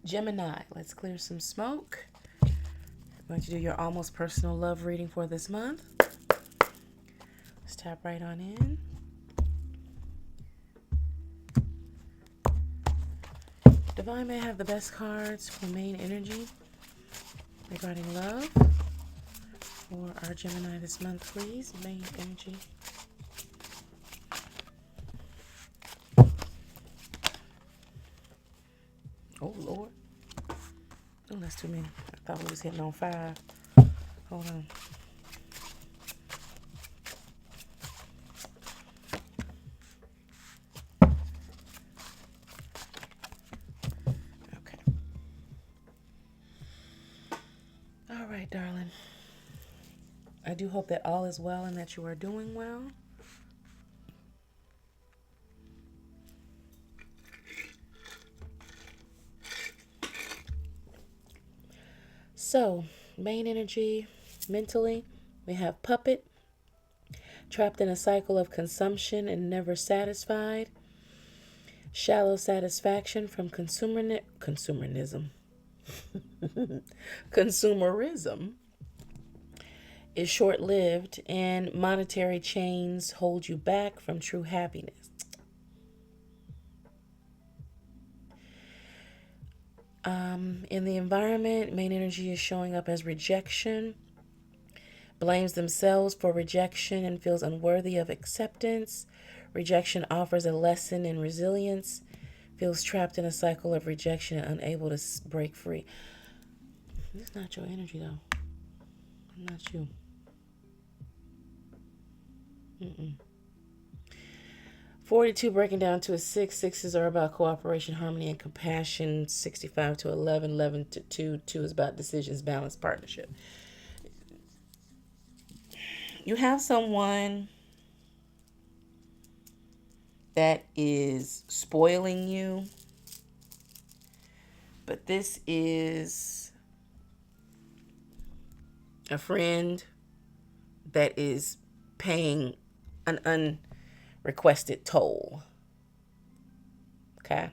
Gemini, let's clear some smoke. I'm going to do your almost personal love reading for this month. Let's tap right on in. Divine may have the best cards for main energy regarding love for our Gemini this month, please. Main energy. Oh, Lord. Oh, that's too many. I thought we was hitting on 5. Hold on. Okay. All right, darling. I do hope that all is well and that you are doing well. So, main energy, mentally, we have puppet, trapped in a cycle of consumption and never satisfied, shallow satisfaction from consumerism. Consumerism is short-lived, and monetary chains hold you back from true happiness. In the environment, main energy is showing up as rejection, blames themselves for rejection and feels unworthy of acceptance. Rejection offers a lesson in resilience, feels trapped in a cycle of rejection and unable to break free. This is not your energy, though. Not you. 42 breaking down to a 6. Sixes are about cooperation, harmony, and compassion. 65 to 11. 11 to 2. 2 is about decisions, balance, partnership. You have someone that is spoiling you, but this is a friend that is paying an unrequested toll, okay,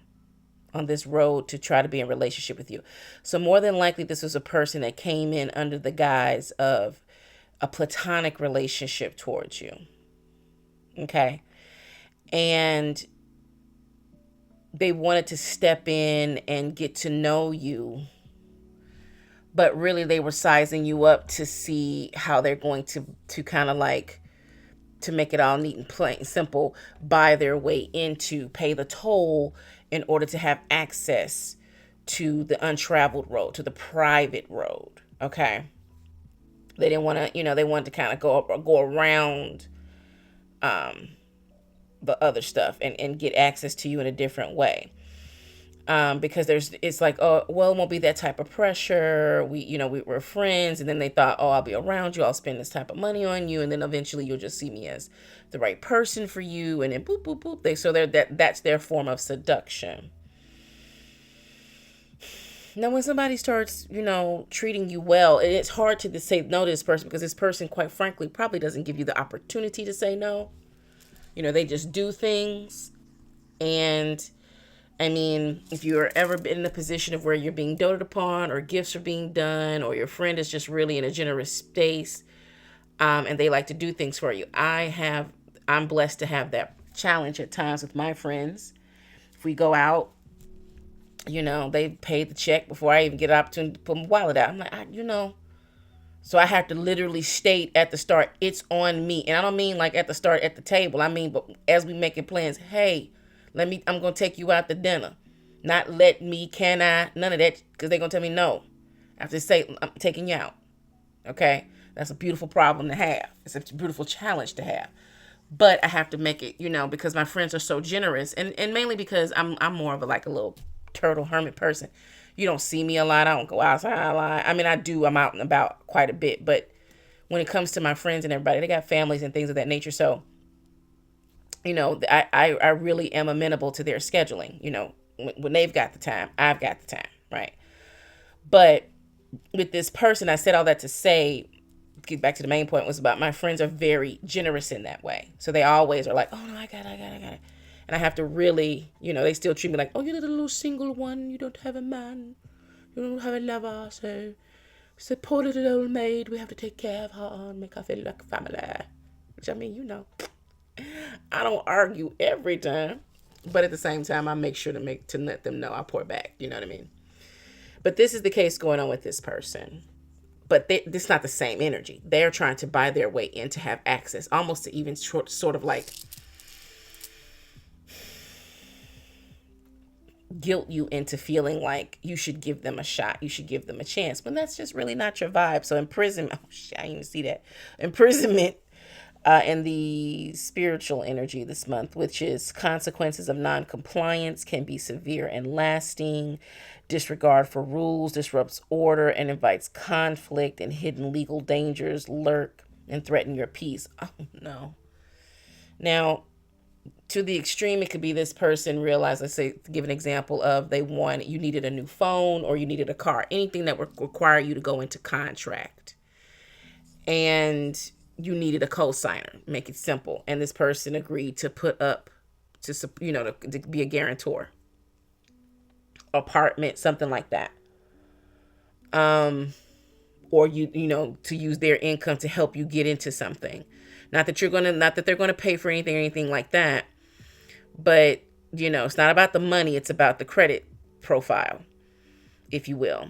on this road to try to be in a relationship with you. So more than likely, this was a person that came in under the guise of a platonic relationship towards you, okay? And they wanted to step in and get to know you, but really they were sizing you up to see how they're going to kind of like, to make it all neat and plain simple, buy their way into, pay the toll in order to have access to the untraveled road, to the private road, okay? They didn't want to, they wanted to kind of go around the other stuff and get access to you in a different way. Because it's like, oh, well, it won't be that type of pressure. We were friends, and then they thought, oh, I'll be around you, I'll spend this type of money on you, and then eventually you'll just see me as the right person for you, and then boop, boop, boop. That's their form of seduction. Now, when somebody starts, treating you well, and it's hard to say no to this person because this person, quite frankly, probably doesn't give you the opportunity to say no. They just do things. And I mean, if you're ever been in a position of where you're being doted upon or gifts are being done or your friend is just really in a generous space, and they like to do things for you. I'm blessed to have that challenge at times with my friends. If we go out, they pay the check before I even get an opportunity to put my wallet out. I'm like, so I have to literally state at the start, it's on me. And I don't mean like at the start at the table. I mean, but as we making plans, hey, I'm going to take you out to dinner. Not let me, can I, none of that, because they're going to tell me no. I have to say, I'm taking you out. Okay? That's a beautiful problem to have. It's a beautiful challenge to have. But I have to make it, because my friends are so generous. And mainly because I'm more of a little turtle hermit person. You don't see me a lot. I don't go outside a lot. I mean, I do. I'm out and about quite a bit. But when it comes to my friends and everybody, they got families and things of that nature. So, I really am amenable to their scheduling. When they've got the time, I've got the time, right? But with this person, I said all that to say, get back to the main point, was about my friends are very generous in that way. So they always are like, oh no, I got it. And I have to really, they still treat me like, oh, you're the little single one. You don't have a man. You don't have a lover. So it's a poor little old maid. We have to take care of her and make her feel like a family. Which, I mean, I don't argue every time. But at the same time, I make sure to let them know I pour back. You know what I mean? But this is the case going on with this person. But this is not the same energy. They're trying to buy their way in to have access, almost to even sort of like guilt you into feeling like you should give them a shot. You should give them a chance. But that's just really not your vibe. So imprisonment, I didn't even see that. Imprisonment and the spiritual energy this month, which is consequences of non-compliance, can be severe and lasting. Disregard for rules disrupts order and invites conflict, and hidden legal dangers lurk and threaten your peace. Oh, no. Now, to the extreme, it could be this person realized, let's say, give an example of you needed a new phone or you needed a car, anything that would require you to go into contract. And you needed a co-signer, make it simple. And this person agreed to put up to be a guarantor, apartment, something like that. Or to use their income to help you get into something. Not that they're going to pay for anything or anything like that. But, it's not about the money. It's about the credit profile, if you will.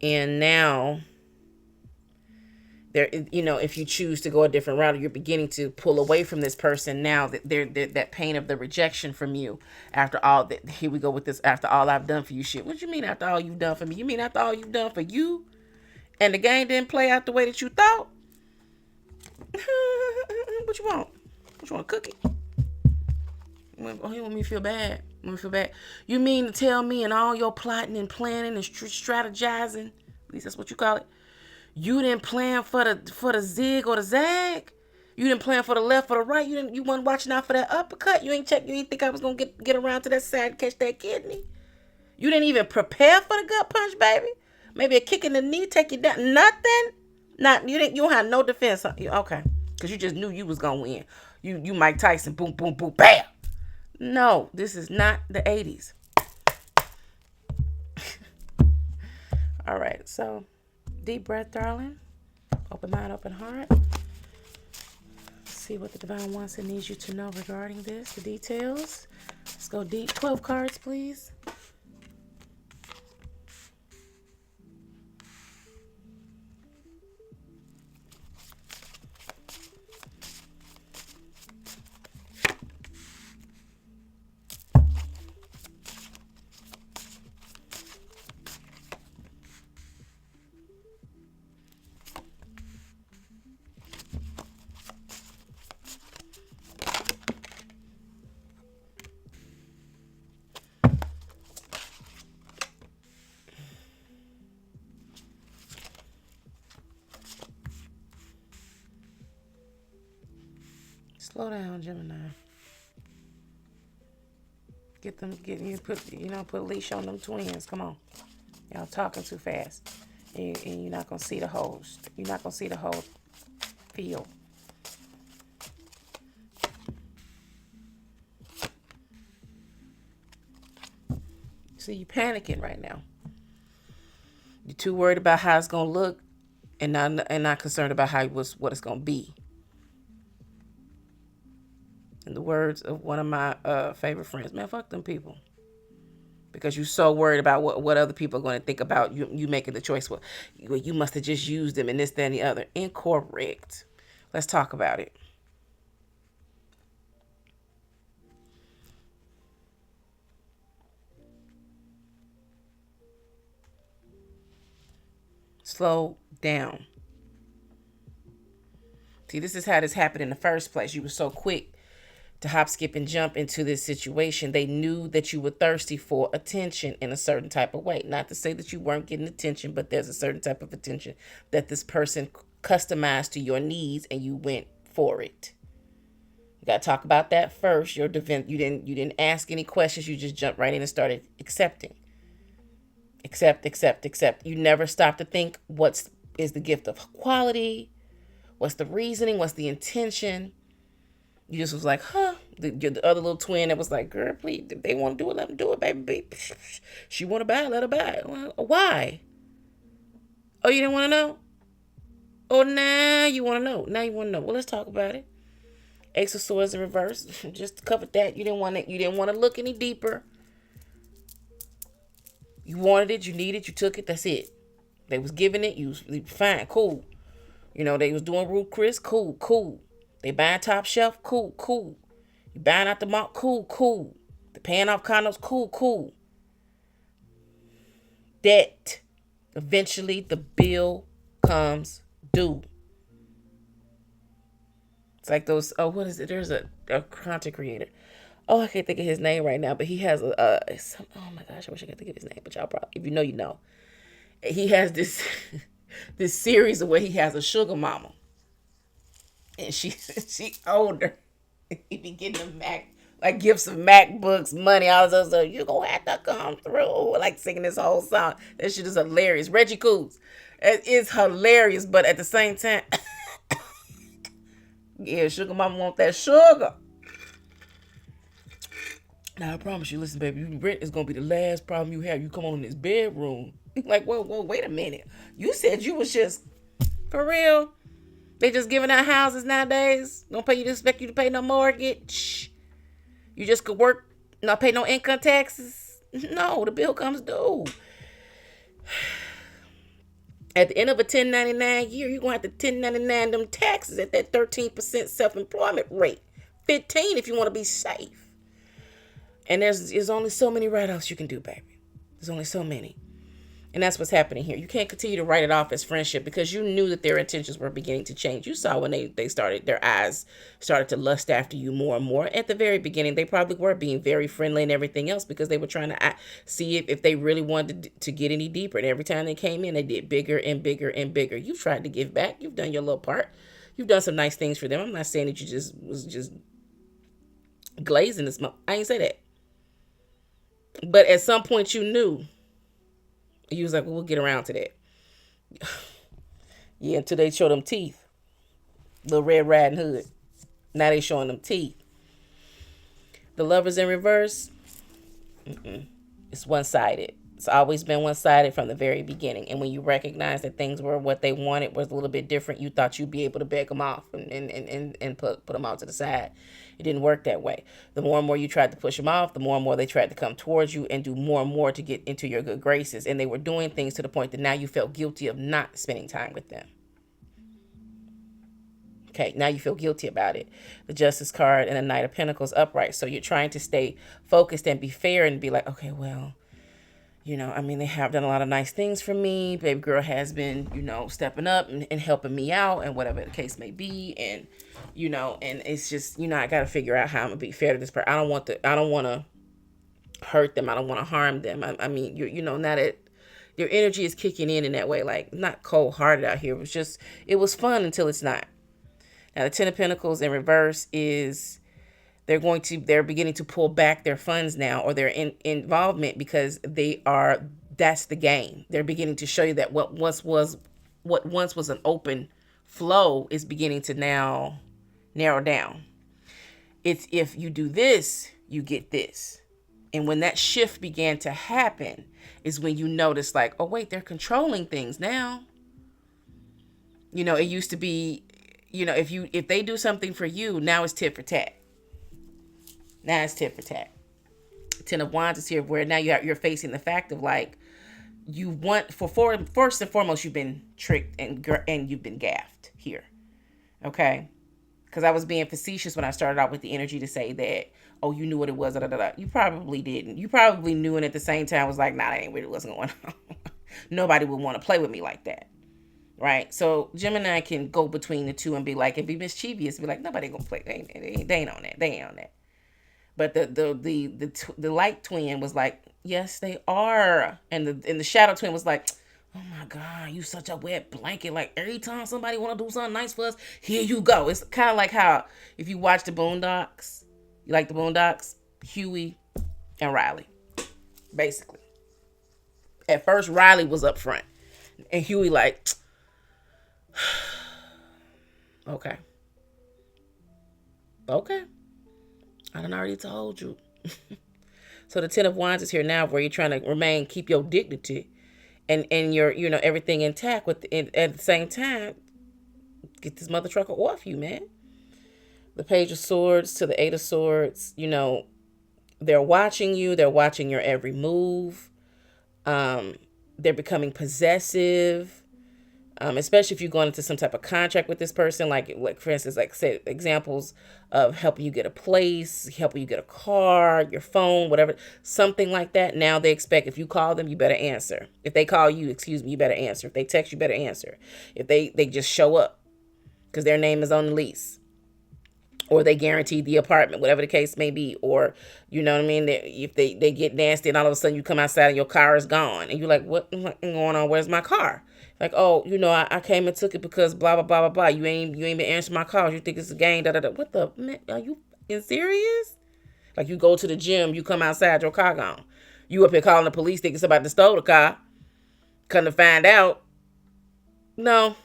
And now, if you choose to go a different route, or you're beginning to pull away from this person now, that that pain of the rejection from you after all that, here we go with this, after all I've done for you shit. What do you mean after all you've done for me? You mean after all you've done for you? And the game didn't play out the way that you thought? What you want? What you want, a cookie? Oh, you want me to feel bad? You mean to tell me in all your plotting and planning and strategizing, at least that's what you call it, you didn't plan for the zig or the zag? You didn't plan for the left or the right? You weren't watching out for that uppercut? You ain't think I was gonna get around to that side and catch that kidney? You didn't even prepare for the gut punch, baby? Maybe a kick in the knee take you down? Nothing? You don't have no defense. Okay. Because you just knew you was gonna win. You Mike Tyson, boom, boom, boom, bam. No, this is not the 80s. All right, so deep breath, darling. Open mind, open heart. See what the divine wants and needs you to know regarding this, the details. Let's go deep. 12 cards, please. Slow down, Gemini. Put a leash on them twins. Come on. Y'all talking too fast. And you're not going to see the whole, field. See, you panicking right now. You're too worried about how it's going to look and not concerned about what it's going to be. In the words of one of my favorite friends, man, fuck them people. Because you're so worried about what other people are going to think about you making the choice. Well, you must have just used them and this, that, and the other. Incorrect. Let's talk about it. Slow down. See, this is how this happened in the first place. You were so quick to hop, skip, and jump into this situation. They knew that you were thirsty for attention in a certain type of way. Not to say that you weren't getting attention, but there's a certain type of attention that this person customized to your needs, and you went for it. You got to talk about that first. You didn't ask any questions. You just jumped right in and started accepting. Accept. You never stop to think what is the gift of quality, what's the reasoning, what's the intention. You just was like, The other little twin that was like, girl, please, if they want to do it, let them do it, baby. She want to buy it, let her buy it. Well, why? Oh, you didn't want to know? Oh, now you want to know. Now you want to know. Well, let's talk about it. Ace of Swords in reverse. Just covered that. You didn't want it. You didn't want to look any deeper. You wanted it. You needed it. You took it. That's it. They was giving it. You fine, cool. You know, they was doing Ruth Chris. Cool, cool. They buying top shelf. Cool, cool. You buying out the mall. Cool, cool. They paying off condos. Cool, cool. Debt. Eventually, the bill comes due. It's like those. Oh, what is it? There's a content creator. Oh, I can't think of his name right now, but he has oh my gosh, I wish I could think of his name, but y'all probably, if you know, you know. He has this this series of where he has a sugar mama, and she older. He be getting the Mac, like gifts of MacBooks, money, all this other stuff. You gonna have to come through, like singing this whole song. That shit is hilarious. Reggie Coons, it is hilarious, but at the same time, yeah, sugar mama want that sugar. Now I promise you, listen, baby, rent is gonna be the last problem you have. You come on in this bedroom. Like, whoa, wait a minute. You said you was just for real. They just giving out houses nowadays. Don't pay you to expect you to pay no mortgage. You just could work, not pay no income taxes. No, the bill comes due. At the end of a 1099 year, you're gonna have to 1099 them taxes at that 13% self-employment rate. 15 if you want to be safe. And there's only so many write-offs you can do, baby. There's only so many. And that's what's happening here. You can't continue to write it off as friendship because you knew that their intentions were beginning to change. You saw when they started, their eyes started to lust after you more and more. At the very beginning, they probably were being very friendly and everything else because they were trying to see if they really wanted to get any deeper. And every time they came in, they did bigger and bigger and bigger. You tried to give back. You've done your little part. You've done some nice things for them. I'm not saying that you was just glazing this month. I ain't say that. But at some point you knew. You was like, well, we'll get around to that. Yeah, until they show them teeth. Little Red Riding Hood. Now they showing them teeth. The Lovers in reverse. It's one-sided. It's always been one-sided from the very beginning. And when you recognize that things were what they wanted was a little bit different, you thought you'd be able to beg them off and put them out to the side. It didn't work that way. The more and more you tried to push them off, the more and more they tried to come towards you and do more and more to get into your good graces. And they were doing things to the point that now you felt guilty of not spending time with them. Okay, now you feel guilty about it. The Justice card and the Knight of Pentacles upright. So you're trying to stay focused and be fair and be like, okay, well, you know, I mean, they have done a lot of nice things for me. Baby girl has been, you know, stepping up and helping me out and whatever the case may be. And, you know, and it's just, you know, I got to figure out how I'm going to be fair to this person. I don't want to hurt them. I don't want to harm them. I mean, you know, now that your energy is kicking in that way, like not cold hearted out here. It was fun until it's not. Now, the Ten of Pentacles in reverse is they're beginning to pull back their funds now or their involvement because that's the game. They're beginning to show you that what once was an open flow is beginning to now narrow down. It's if you do this, you get this. And when that shift began to happen is when you notice like, oh wait, they're controlling things now. You know, it used to be, you know, if they do something for you, now it's tit for tat. Now it's tit for tat. Ten of Wands is here where now you're facing the fact of like you want first and foremost you've been tricked and you've been gaffed here. Okay? Because I was being facetious when I started out with the energy to say that, oh, you knew what it was. Da, da, da. You probably didn't. You probably knew and at the same time was like, nah, that ain't really what's going on. Nobody would want to play with me like that. Right? So Gemini can go between the two and be like, and be mischievous, be like, nobody gonna play. They ain't on that. They ain't on that. But the light twin was like, yes, they are. And the shadow twin was like, oh my God, you such a wet blanket. Like every time somebody want to do something nice for us, here you go. It's kind of like how if you watch the Boondocks, you like the Boondocks, Huey and Riley, basically. At first, Riley was up front, and Huey like, okay. I done already told you. So the Ten of Wands is here now, where you're trying to keep your dignity, and your, everything intact. At the same time, get this mother trucker off you, man. The Page of Swords to the Eight of Swords. They're watching you. They're watching your every move. They're becoming possessive. Especially if you're going into some type of contract with this person, like for instance, like say examples of helping you get a place, helping you get a car, your phone, whatever, something like that. Now they expect if you call them, you better answer. If they call you, you better answer. If they text, you better answer. If they just show up because their name is on the lease, or they guaranteed the apartment, whatever the case may be, or you know what I mean. If they get nasty and all of a sudden you come outside and your car is gone, and you're like, what going on? Where's my car? Like, oh, I came and took it because blah blah blah blah blah. You ain't been answering my calls. You think it's a game? Da da da. What the man? Are you serious? Like, you go to the gym, you come outside, your car gone. You up here calling the police thinking somebody stole the car. Come to find out, no,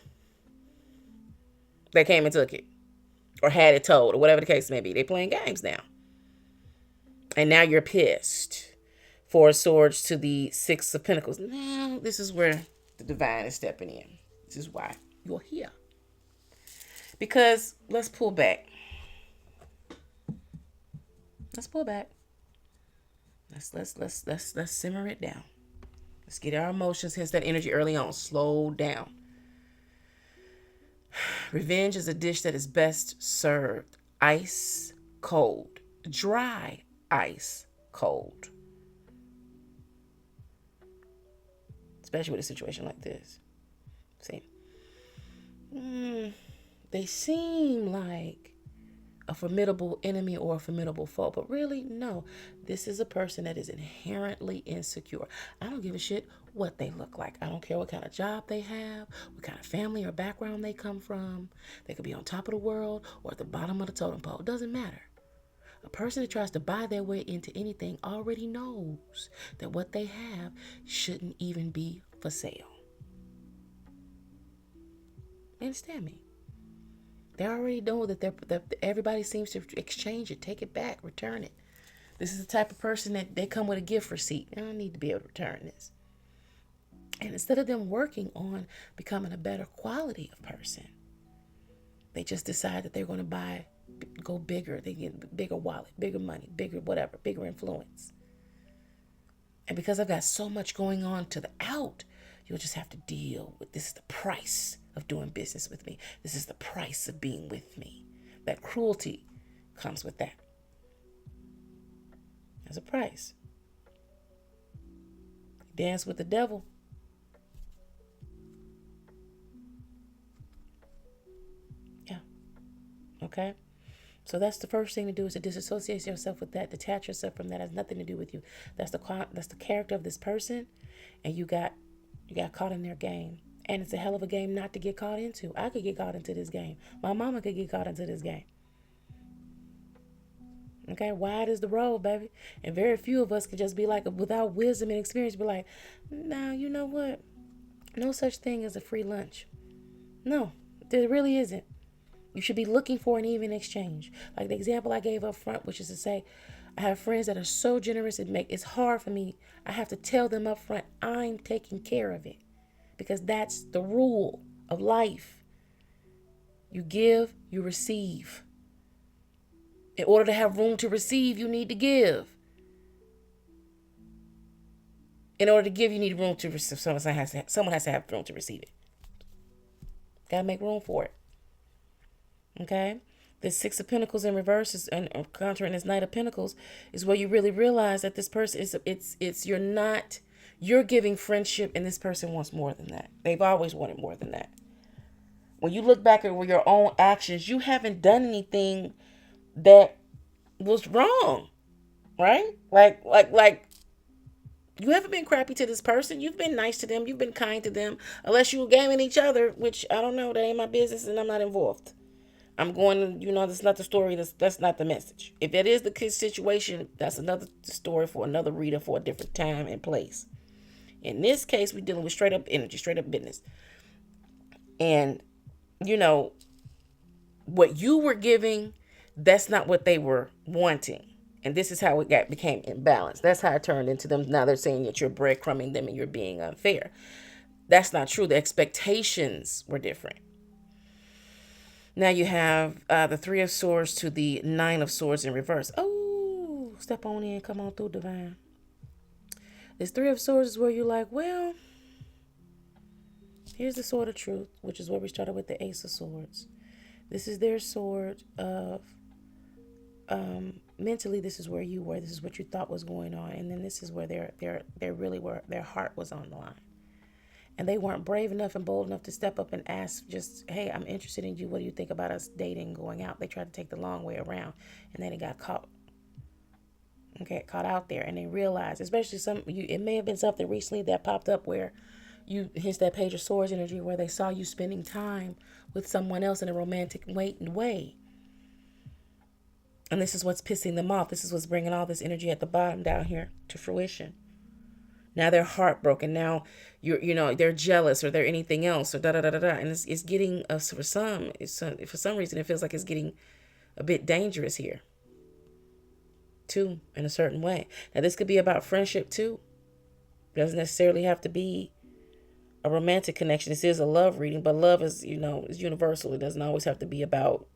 they came and took it, or had it towed, or whatever the case may be. They playing games now. And now you're pissed. Four of Swords to the Six of Pentacles. Now, this is where the divine is stepping in. This is why you're here. Because let's pull back. Let's pull back. Let's simmer it down. Let's get our emotions, hence that energy early on. Slow down. Revenge is a dish that is best served ice cold. Dry ice cold. Especially with a situation like this. See? They seem like a formidable enemy or a formidable foe, but really, no. This is a person that is inherently insecure. I don't give a shit what they look like. I don't care what kind of job they have, what kind of family or background they come from. They could be on top of the world or at the bottom of the totem pole. It doesn't matter. A person that tries to buy their way into anything already knows that what they have shouldn't even be for sale. Understand me? They already know that everybody seems to exchange it, take it back, return it. This is the type of person that they come with a gift receipt. I need to be able to return this. And instead of them working on becoming a better quality of person, they just decide that they're going to go bigger. They get bigger wallet, bigger money, bigger whatever, bigger influence. And because I've got so much going on to the out, you'll just have to deal with this is the price of doing business with me. This is the price of being with me. That cruelty comes with that. There's a price. Dance with the devil. Yeah. Okay? So that's the first thing to do, is to disassociate yourself with that, detach yourself from that. It has nothing to do with you. That's the character of this person, and you got caught in their game. And it's a hell of a game not to get caught into. I could get caught into this game. My mama could get caught into this game. Okay, wide is the road, baby. And very few of us could just be like, without wisdom and experience, be like, no, you know what? No such thing as a free lunch. No, there really isn't. You should be looking for an even exchange. Like the example I gave up front, which is to say, I have friends that are so generous, it's hard for me. I have to tell them up front, I'm taking care of it. Because that's the rule of life. You give, you receive. In order to have room to receive, you need to give. In order to give, you need room to receive. Someone has to have room to receive it. Got to make room for it. Okay? The Six of Pentacles in reverse is, and countering this Knight of Pentacles, is where you really realize that this person you're giving friendship, and this person wants more than that. They've always wanted more than that. When you look back at your own actions, you haven't done anything that was wrong, right? Like you haven't been crappy to this person. You've been nice to them. You've been kind to them, unless you were gaming each other, which I don't know. That ain't my business, and I'm not involved. I'm going to, that's not the story. That's not the message. If that is the kid's situation, that's another story for another reader for a different time and place. In this case, we're dealing with straight up energy, straight up business. And, what you were giving That's not what they were wanting. And this is how it became imbalanced. That's how it turned into them. Now they're saying that you're breadcrumbing them and you're being unfair. That's not true. The expectations were different. Now you have the Three of Swords to the Nine of Swords in reverse. Oh, step on in. Come on through, divine. This Three of Swords is where you're like, well, here's the Sword of Truth, which is where we started with the Ace of Swords. This is their sword of mentally. This is where you were. This is what you thought was going on, and then this is where they really were. Their heart was on the line, and they weren't brave enough and bold enough to step up and ask, just, hey, I'm interested in you. What do you think about us dating, going out? They tried to take the long way around, and then it got caught. Okay, caught out there, and they realized, especially it may have been something recently that popped up where you hits that Page of Swords energy where they saw you spending time with someone else in a romantic way. And this is what's pissing them off. This is what's bringing all this energy at the bottom down here to fruition. Now they're heartbroken. Now they're jealous, or they're anything else, or da da da da da. And it's getting for some reason it feels like it's getting a bit dangerous here too, in a certain way. Now this could be about friendship too. It doesn't necessarily have to be a romantic connection. This is a love reading, but love is universal. It doesn't always have to be about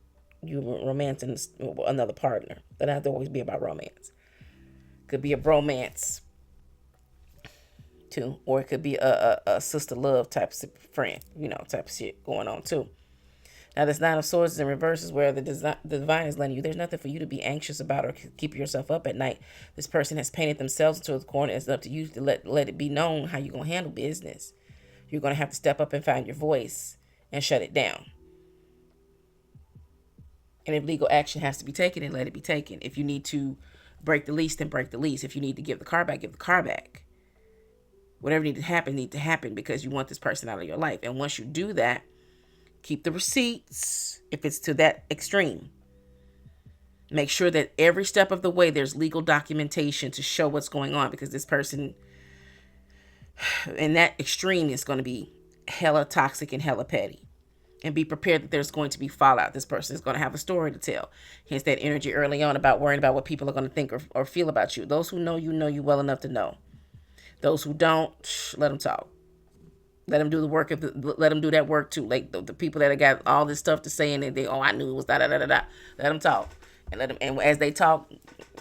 you romancing another partner. It doesn't have to always be about romance. It could be a bromance too, or it could be a sister love type of friend, type of shit going on too. Now, this Nine of Swords in reverse is where the divine is letting you. There's nothing for you to be anxious about or keep yourself up at night. This person has painted themselves into a corner. It's up to you to let it be known how you're going to handle business. You're going to have to step up and find your voice and shut it down. And if legal action has to be taken, then let it be taken. If you need to break the lease, then break the lease. If you need to give the car back, give the car back. Whatever needs to happen because you want this person out of your life. And once you do that, keep the receipts if it's to that extreme. Make sure that every step of the way there's legal documentation to show what's going on, because this person in that extreme is going to be hella toxic and hella petty. And be prepared that there's going to be fallout. This person is going to have a story to tell. Hence that energy early on about worrying about what people are going to think or feel about you. Those who know you well enough to know. Those who don't, let them talk. Let them do the work. Let them do that work too. Like the people that have got all this stuff to say and I knew it was da da da da da. Let them talk, and as they talk,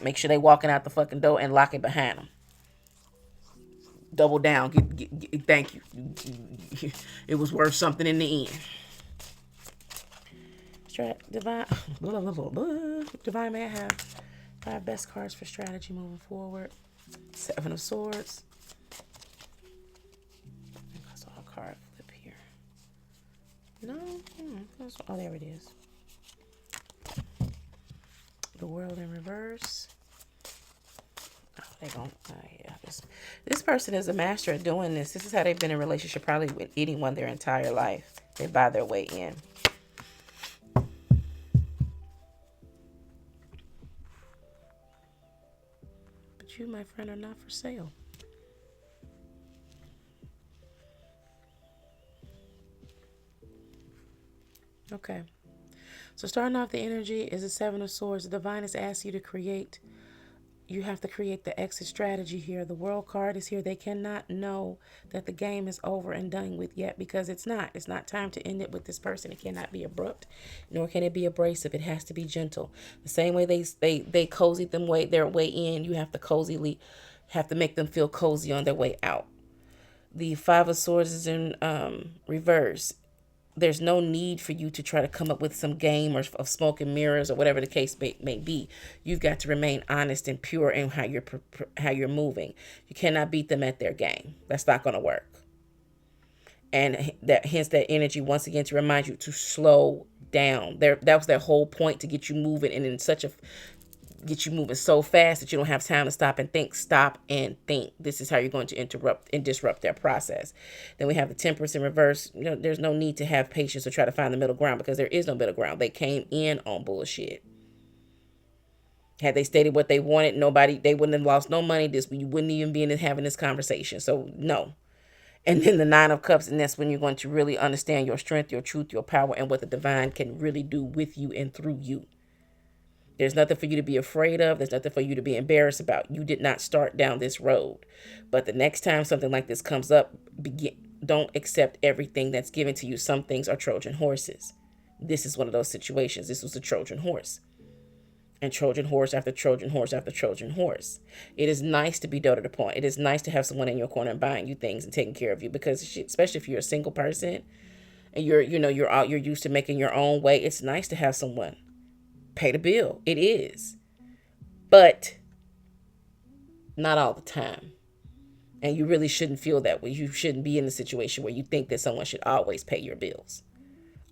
make sure they walking out the fucking door and lock it behind them. Double down. Thank you. It was worth something in the end. Divine. Divine may have 5 best cards for strategy moving forward. 7 of Swords. Card flip here. No. Oh, there it is. The World in reverse. Oh, they don't. Yeah. This person is a master at doing this. This is how they've been in a relationship, probably with anyone their entire life. They buy their way in. But you, my friend, are not for sale. Okay. So starting off the energy is the 7 of Swords. The divine has asked you to create. You have to create the exit strategy here. The World card is here. They cannot know that the game is over and done with yet, because it's not. It's not time to end it with this person. It cannot be abrupt, nor can it be abrasive. It has to be gentle. The same way they cozied their way in, you have to make them feel cozy on their way out. The 5 of Swords is in reverse. There's no need for you to try to come up with some game or of smoke and mirrors or whatever the case may be. You've got to remain honest and pure in how you're moving. You cannot beat them at their game. That's not going to work. And hence that energy once again to remind you to slow down. That was their whole point, to get you moving, and get you moving so fast that you don't have time to stop and think. Stop and think. This is how you're going to interrupt and disrupt their process. Then we have the Temperance in reverse. There's no need to have patience or try to find the middle ground, because there is no middle ground. They came in on bullshit. Had they stated what they wanted, they wouldn't have lost no money. You wouldn't even be having this conversation. So no. And then the 9 of Cups, and that's when you're going to really understand your strength, your truth, your power, and what the divine can really do with you and through you. There's nothing for you to be afraid of. There's nothing for you to be embarrassed about. You did not start down this road. But the next time something like this comes up, don't accept everything that's given to you. Some things are Trojan horses. This is one of those situations. This was a Trojan horse. And Trojan horse after Trojan horse after Trojan horse. It is nice to be doted upon. It is nice to have someone in your corner and buying you things and taking care of you, because especially if you're a single person and you're used to making your own way. It's nice to have someone pay the bill. It is. But not all the time. And you really shouldn't feel that way. You shouldn't be in a situation where you think that someone should always pay your bills,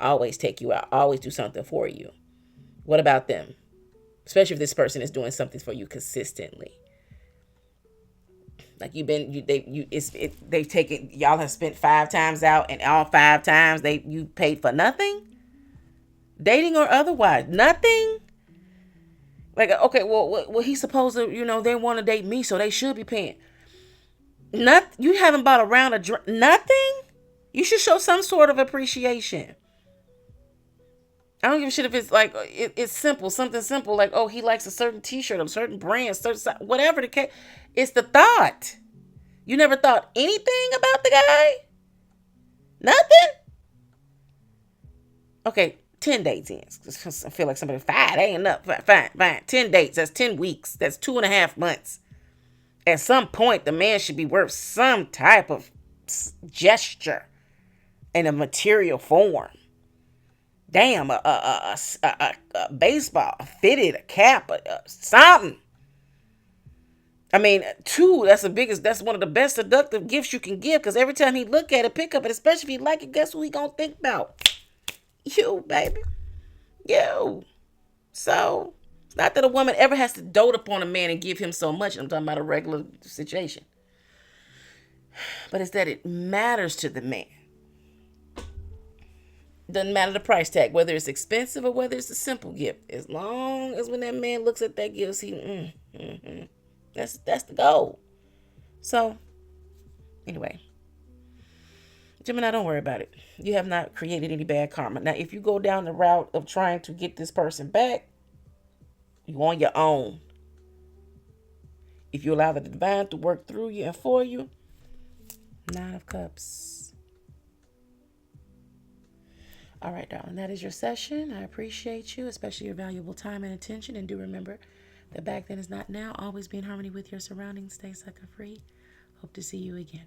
always take you out, always do something for you. What about them? Especially if this person is doing something for you consistently. Like they've taken, y'all have spent 5 times out, and all 5 times you paid for nothing, dating or otherwise, nothing. Like, okay, well, he's supposed to, they want to date me, so they should be paying. You haven't bought a round of nothing. You should show some sort of appreciation. I don't give a shit if it's like, it's simple, something simple, like, oh, he likes a certain t-shirt, a certain brand, whatever the case. It's the thought. You never thought anything about the guy? Nothing? Okay, 10 dates in. I feel like somebody, 5, they ain't enough. Fine. 10 dates, that's 10 weeks. That's 2.5 months. At some point, the man should be worth some type of gesture in a material form. Damn, a baseball, a fitted, a cap, something. I mean, 2, that's one of the best seductive gifts you can give, because every time he look at it, pick up it, especially if he like it, guess who he gonna think about? You, baby. You. So, it's not that a woman ever has to dote upon a man and give him so much. I'm talking about a regular situation. But it's that it matters to the man. Doesn't matter the price tag, whether it's expensive or whether it's a simple gift. As long as when that man looks at that gift, that's the goal. So, anyway, Gemini, don't worry about it. You have not created any bad karma. Now, if you go down the route of trying to get this person back, you on your own. If you allow the divine to work through you and for you, 9 of Cups. All right, darling, that is your session. I appreciate you, especially your valuable time and attention. And do remember that back then is not now. Always be in harmony with your surroundings. Stay sucker free. Hope to see you again.